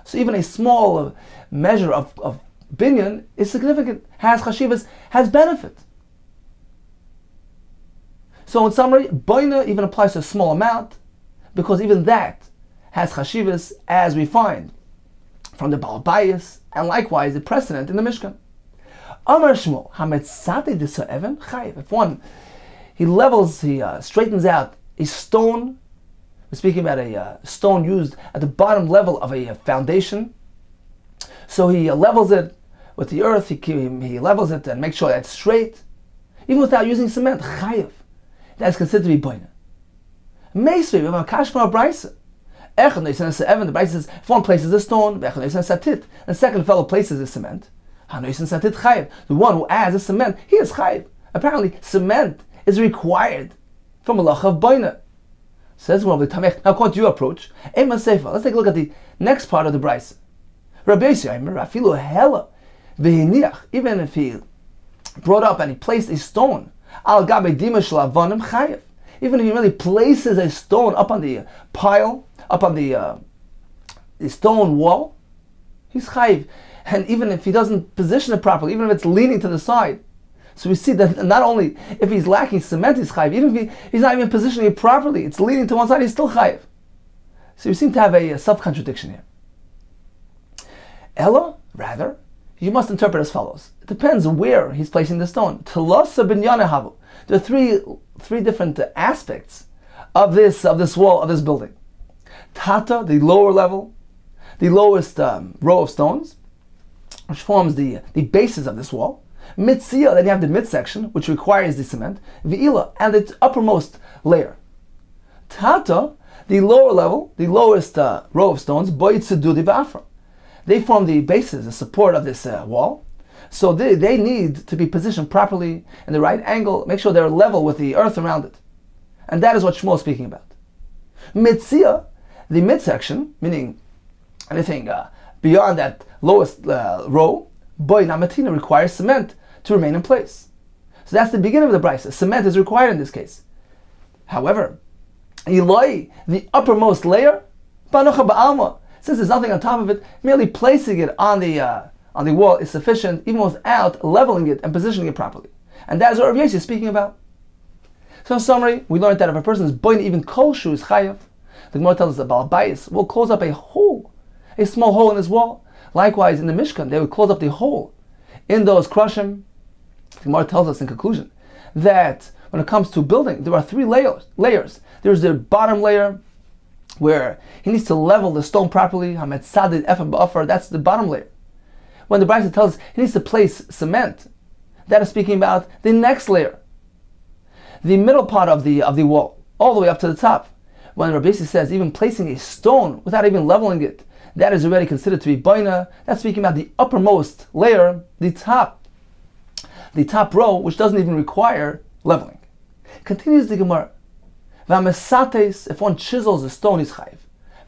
So even a small measure of binyan is significant, has chashivas, has benefit. So in summary, boina even applies to a small amount, because even that has chashivas, as we find from the Baal Bayis, and likewise the precedent in the Mishkan. Amar Shmuel, hametzate d'so'even chayiv. If one, he straightens out a stone. We're speaking about a stone used at the bottom level of a foundation. So he levels it with the earth, he levels it and makes sure that it's straight, even without using cement, chayiv. That is considered to be boina. Meisvei, we have a kashma brisa. Echad noisan se'even, the brisa says, if one places a stone, echad noisan satit, and the second fellow places a cement, ha noisan satit chayiv. The one who adds a cement, he is chayiv. Apparently, cement is required from malacha of boina. Says one of the Tamech. Now, according to your approach, Ema Sefer. Let's take a look at the next part of the brisa. Rabbi Yossi, Rafilu hella v'hiniach. Even if he brought up and he placed a stone, al gabe dima shel avonim chayev. Even if he really places a stone up on the pile, up on the stone wall, he's chayev. And even if he doesn't position it properly, even if it's leaning to the side, so we see that not only if he's lacking cement, he's chayiv, even if he's not even positioning it properly, it's leaning to one side, he's still chayiv. So we seem to have a self-contradiction here. Ella, rather, you must interpret as follows. It depends where he's placing the stone. Telosa binyane havu. There are three different aspects of this wall, of this building. Tata, the lower level, the lowest row of stones, which forms the basis of this wall. Mitzia, then you have the midsection, which requires the cement. V'ila, and its uppermost layer. Tata, the lower level, the lowest row of stones, boitzedudi v'afra. They form the basis, the support of this wall. So they need to be positioned properly in the right angle, make sure they're level with the earth around it. And that is what Shmuel is speaking about. Mitzia, the midsection, meaning anything beyond that lowest row, boy namatina, requires cement to remain in place. So that's the beginning of the brisa. Cement is required in this case. However, Eloi, the uppermost layer, banocha ba'alma, since there's nothing on top of it, merely placing it on the wall is sufficient, even without leveling it and positioning it properly. And that is what Rav Yossi is speaking about. So in summary, we learned that if a person is boin, even kol shu is chayav. The Gemara tells us that Baal Bayis will close up a small hole in his wall. Likewise, in the Mishkan, they would close up the hole in those krushim. The Gemara tells us in conclusion that when it comes to building, there are three layers. There's the bottom layer, where he needs to level the stone properly. That's the bottom layer. When the Brisa tells us he needs to place cement, that is speaking about the next layer, the middle part of the wall, all the way up to the top. When Rabbi Yossi says even placing a stone without even leveling it, that is already considered to be boina. That's speaking about the uppermost layer, the top row, which doesn't even require leveling. Continues the Gemara. If one chisels a stone, he's chayiv.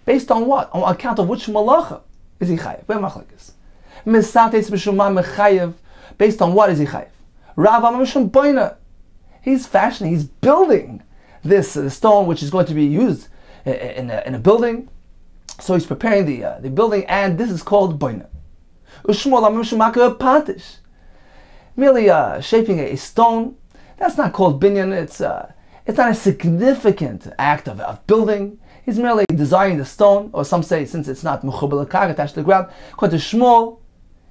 Based on what? On account of which malacha is he chayiv? Where machlekes? Mesates b'shuma mechayiv. Based on what is he chayiv? Rav Amishum boina. He's fashioning, he's building this stone, which is going to be used in a building. So he's preparing the building, and this is called boina. Ushmol Amishum makav patish. Merely shaping a stone, that's not called binyan. It's not a significant act of building. He's merely designing the stone, or some say, since it's not mechubel kag attached to the ground, according to Shmuel,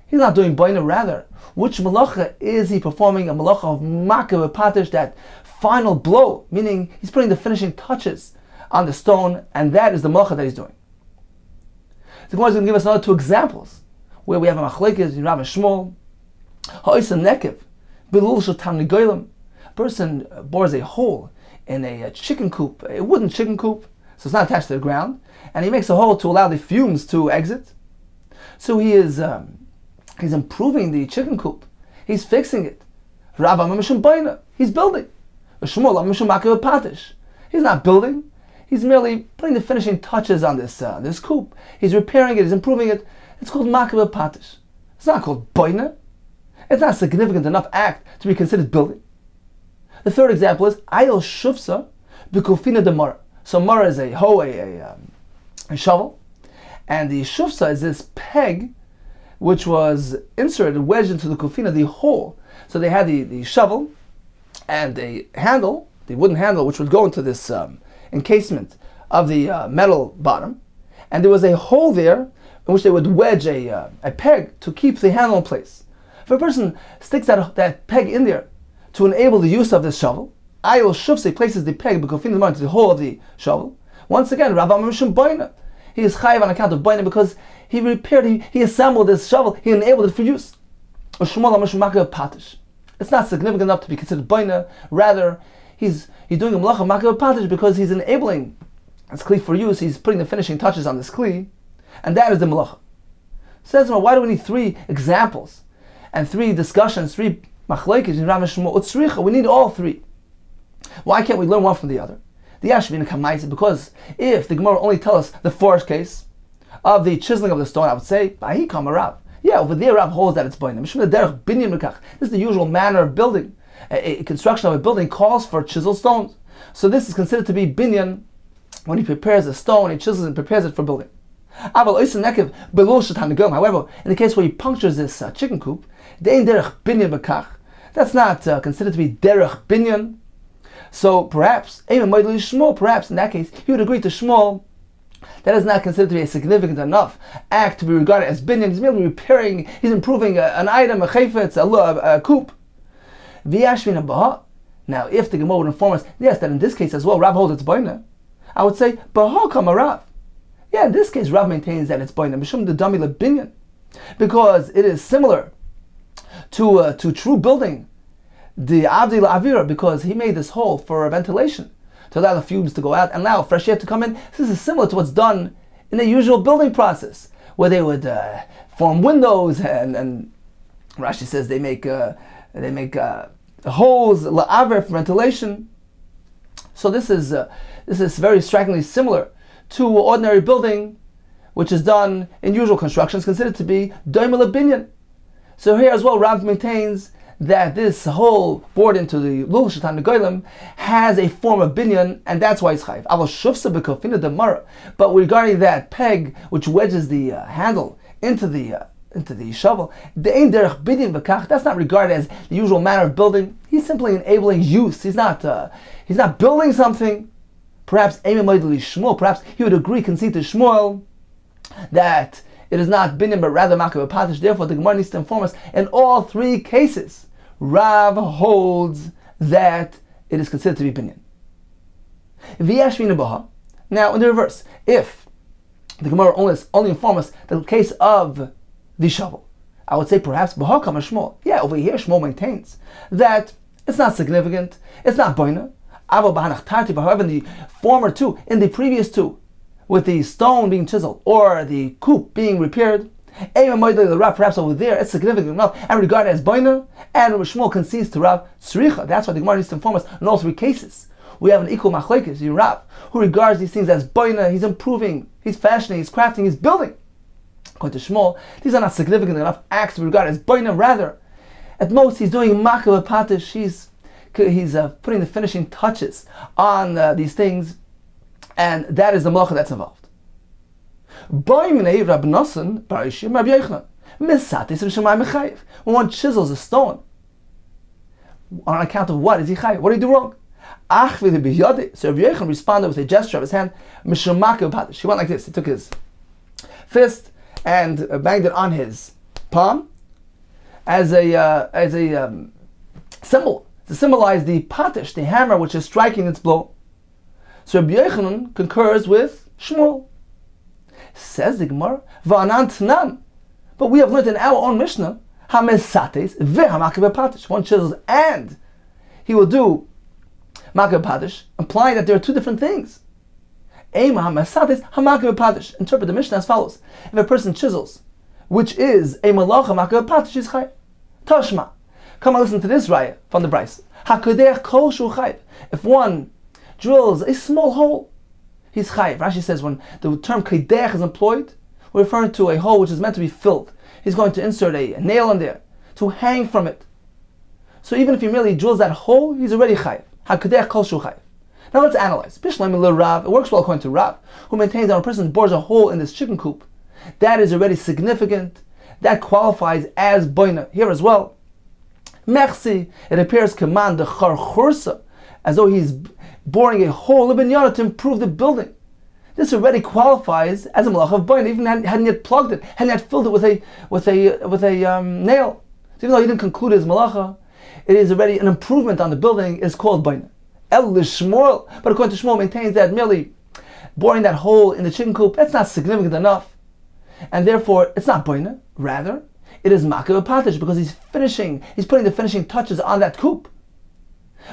He's not doing baina. Rather, which malacha is he performing? A malacha of makav patish, that final blow, meaning he's putting the finishing touches on the stone, and that is the malacha that he's doing. The Gemara is going to give us another two examples where we have a machlekes in Rav and Shmuel. Ha'isa nekev bilul shel tarnegolem. A person bores a hole in a chicken coop, a wooden chicken coop, so it's not attached to the ground, and he makes a hole to allow the fumes to exit. So he's improving the chicken coop. He's fixing it. Rav amar mishum baina. He's building. Shmuel amar mishum makav patish. He's not building. He's merely putting the finishing touches on this coop. He's repairing it. He's improving it. It's called makav patish. It's not called baina. It's not a significant enough act to be considered building. The third example is ayel shufsa b'kufina de mara. So mara is a hoe, a shovel, and the shufsa is this peg which was inserted, wedged into the kufina, the hole. So they had the shovel and a handle, the wooden handle, which would go into this encasement of the metal bottom, and there was a hole there in which they would wedge a peg to keep the handle in place. If a person sticks that peg in there to enable the use of this shovel, ayil shufse places the peg into the hole of the shovel. Once again, Rav amar mishum baina. He is chayiv on account of baina because he repaired, he assembled this shovel, he enabled it for use. It's not significant enough to be considered baina. Rather, he's doing a malacha makav patish because he's enabling this kli for use. He's putting the finishing touches on this kli, and that is the malacha. Says, why do we need three examples and three discussions, three machlekes in Rav and Shmuel? Utzricha, we need all three. Why can't we learn one from the other? The Yashvin Kamaisa, because if the Gemara only tell us the first case of the chiseling of the stone, I would say, Bahi Kama Rav. Yeah, over there Rav holds that it's baina. This is the usual manner of building. A construction of a building calls for chiseled stones. So this is considered to be binyan when he prepares a stone, he chisels and prepares it for building. However, in the case where he punctures this chicken coop, that's not considered to be derech binyan. So perhaps in that case, he would agree to Shmuel that is not considered to be a significant enough act to be regarded as binyan. He's merely repairing, he's improving an item, a chayfetz, a coop. Now, if the Gemara would inform us, yes, that in this case as well, Rav holds it's baina, I would say, Baha kama Rav. Yeah, in this case, Rav maintains that it's baina, mishum dedami lebinyan, because it is similar to true building, the avdi la'avira, because he made this hole for ventilation, to allow the fumes to go out and allow fresh air to come in. This is similar to what's done in the usual building process, where they would form windows, and Rashi says they make holes la'aver for ventilation. So this is very strikingly similar to ordinary building, which is done in usual constructions, considered to be doimel binyan. So here as well, Rav maintains that this hole bored into the lul shatan negolim has a form of binyan, and that's why it's chayiv. Avol shufsa b'kofina demara. But regarding that peg which wedges the handle into the shovel, the ein derech binyan v'kach, that's not regarded as the usual manner of building. He's simply enabling use. He's not building something. Perhaps perhaps he would agree, concede to Shmuel, that it is not binyan but rather makav patish. Therefore, the Gemara needs to inform us in all three cases, Rav holds that it is considered to be binyan. Now, in the reverse, if the Gemara only inform us the case of the shovel, I would say perhaps Baha kama Shmuel. Yeah, over here Shmuel maintains that it's not significant, it's not baina. However, in the former two, in the previous two, with the stone being chiseled or the coop being repaired, perhaps over there it's significant enough and regarded as baina, and Shmuel concedes to Rav tzricha. That's why the Gemara needs to inform us in all three cases. We have an equal machlekes in Rav, who regards these things as baina. He's improving, he's fashioning, he's crafting, he's building. According to Shmuel, these are not significant enough acts to be regarded as baina. Rather, at most he's doing makav patish. He's putting the finishing touches on these things, and that is the malacha that's involved. When one chisels a stone, on account of what is he chayiv? What did he do wrong? So Rabbi Yochanan responded with a gesture of his hand. He went like this. He took his fist and banged it on his palm, as a symbol to symbolize the patish, the hammer which is striking its blow. So Rabbi Yochanan concurs with Shmuel. Says the Gemara, Va'anan Tanan. But we have learned in our own Mishnah, Hamesates ve'hamakiv patish. One chisels and he will do makiv patish, implying that there are two different things. Ema hamesates hamakiv patish. Interpret the Mishnah as follows: if a person chisels, which is a malacha makiv patish, is chayiv. Tashma. Come and listen to this raya from the Bryce. Hakadech kol shu chayiv. If one drills a small hole, he's chayiv. Rashi says when the term kedech is employed, we're referring to a hole which is meant to be filled. He's going to insert a nail in there to hang from it. So even if he merely drills that hole, he's already chayiv. Hakadech kol shu chayiv. Now let's analyze. Bishlam il Rav. It works well according to Rav, who maintains that when a person bores a hole in this chicken coop, that is already significant. That qualifies as boina. Here as well. Merci. It appears command the charchursa, as though he's boring a hole in binyana to improve the building. This already qualifies as a malach of boina, even hadn't yet plugged it, hadn't yet filled it with a nail. So even though he didn't conclude his malacha, it is already an improvement on the building. It's called boina. El Shmuel, but according to Shmuel, maintains that merely boring that hole in the chicken coop, that's not significant enough, and therefore it's not boina. Rather, it is makiv patish because he's putting the finishing touches on that coop.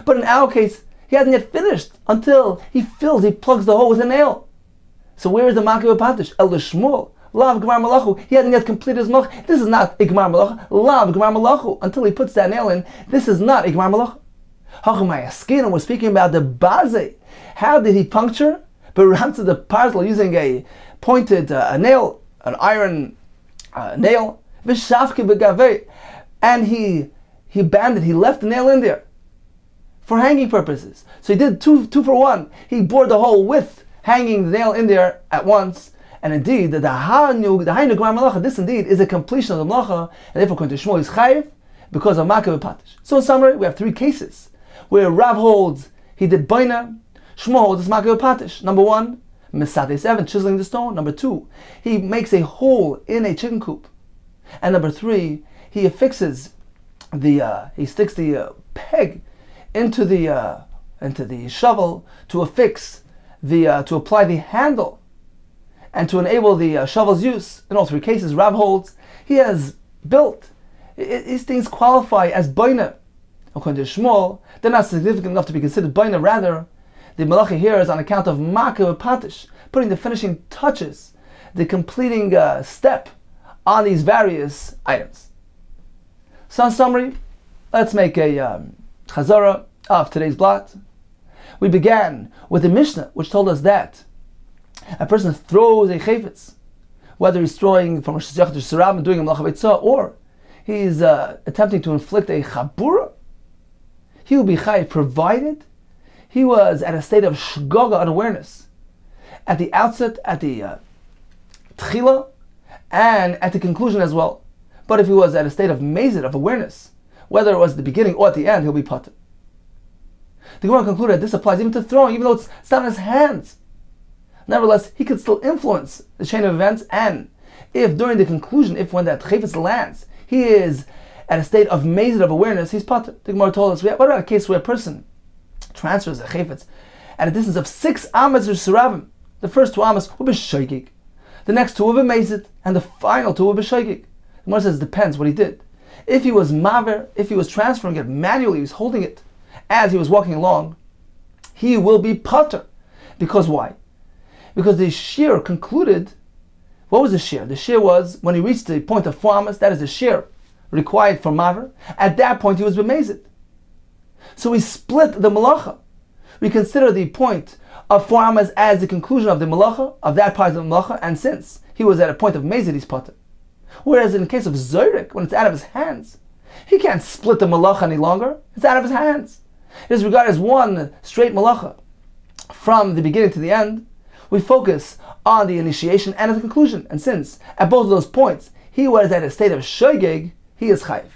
But in our case, he hasn't yet finished until he plugs the hole with a nail. So where is the makiv patish? El Shmuel, lav gemar malachu. He hasn't yet completed his malach. This is not a gemar malachu. Lav gemar malachu. Until he puts that nail in, this is not a gemar malachu. We're speaking about the baze. How did he puncture? But ran to the parcel using a pointed nail, an iron nail. And he banded, he left the nail in there for hanging purposes. So he did two for one. He bored the hole with hanging the nail in there at once. And indeed, the hainu gemar malacha, this indeed is a completion of the malacha, and therefore according to Shmuel is chayiv because of makiv patish. So in summary, we have three cases where Rav holds he did boina, Shmuel holds makiv patish. Number one, Mesate 7, chiseling the stone. Number two, he makes a hole in a chicken coop. And number three, he affixes he sticks the peg into the shovel to affix to apply the handle and to enable the shovel's use. In all three cases, Rav holds he has built. These things qualify as boina. According to Shmuel, they're not significant enough to be considered boina. Rather, the malacha here is on account of makiv patish, putting the finishing touches, the completing step on these various items. So in summary, let's make a chazara of today's blot. We began with the Mishnah, which told us that a person throws a chayfetz, whether he's throwing from a shizach to sarab and doing a malacha beitzah, or he's attempting to inflict a chabura, he will be chayiv provided he was at a state of shgoga, unawareness, at the outset, at the tchila, and at the conclusion as well. But if he was at a state of mazid, of awareness, whether it was at the beginning or at the end, he'll be patur. The Gemara concluded that this applies even to throwing, even though it's not in his hands. Nevertheless, he could still influence the chain of events, and if during the conclusion, if when that chayfetz lands, he is at a state of mazid, of awareness, he's patur. The Gemara told us, what about a case where a person transfers a chayfetz at a distance of 6 amas or surabim? The first 2 amas will be shaykik, the next 2 will be mazid, and the final 2 will be shaykik. The Gemara says it depends what he did. If he was maver, if he was transferring it manually, he was holding it as he was walking along, he will be patur. Because why? Because the shiur concluded. What was the shiur? The shiur was when he reached the point of 4 amas, that is the shiur required for maver. At that point he was b'mezid. So we split the malacha. We consider the point of 4 amas as the conclusion of the malacha, of that part of the malacha, and since he was at a point of mezid, he's patur. Whereas in the case of zorik, when it's out of his hands, he can't split the malacha any longer. It's out of his hands. It is regarded as one straight malacha. From the beginning to the end, we focus on the initiation and the conclusion. And since at both of those points he was at a state of shogeg, he is chayiv.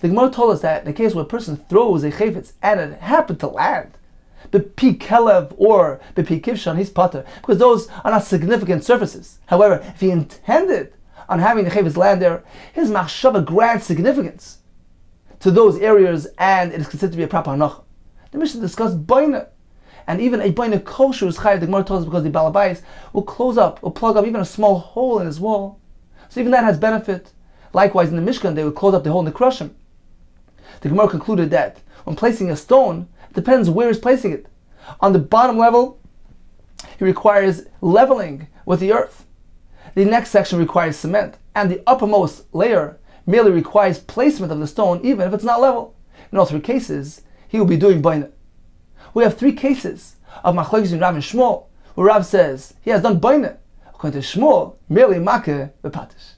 The Gemara told us that in the case where a person throws a chayfetz and it happened to land, b'pi kelev or b'pi kivshan, he's patur, because those are not significant surfaces. However, if he intended on having the Chavet's land there, his machshava grants significance to those areas, and it is considered to be a proper hanacha. The Mishnah discussed baina, and even a baina kosher is chayav. The Gemara tells us because the balabais will plug up even a small hole in his wall, so even that has benefit. Likewise, in the Mishkan, they would close up the hole in the krushim. The Gemara concluded that when placing a stone, it depends where he's placing it. On the bottom level, he requires leveling with the earth. The next section requires cement, and the uppermost layer merely requires placement of the stone, even if it's not level. In all three cases, he will be doing baina. We have three cases of machlokes in Rav and Shmuel, where Rav says he has done baina. According to Shmuel, merely makeh v'patish.